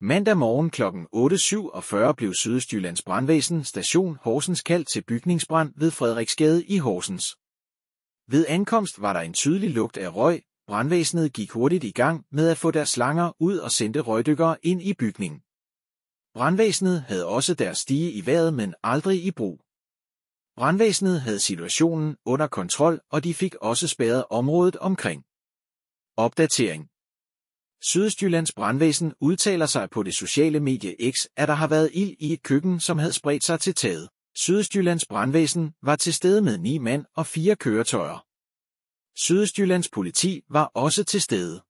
Mandag morgen kl. 8.47 blev Sydøstjyllands Brandvæsen station Horsens kaldt til bygningsbrand ved Frederiksgade i Horsens. Ved ankomst var der en tydelig lugt af røg. Brandvæsenet gik hurtigt i gang med at få deres slanger ud og sendte røgdykkere ind i bygningen. Brandvæsenet havde også deres stige i vejret, men aldrig i brug. Brandvæsenet havde situationen under kontrol, og de fik også spærret området omkring. Opdatering. Sydøstjyllands Brandvæsen udtaler sig på det sociale medie X, at der har været ild i et køkken, som havde spredt sig til taget. Sydøstjyllands Brandvæsen var til stede med 9 mand og 4 køretøjer. Sydøstjyllands politi var også til stede.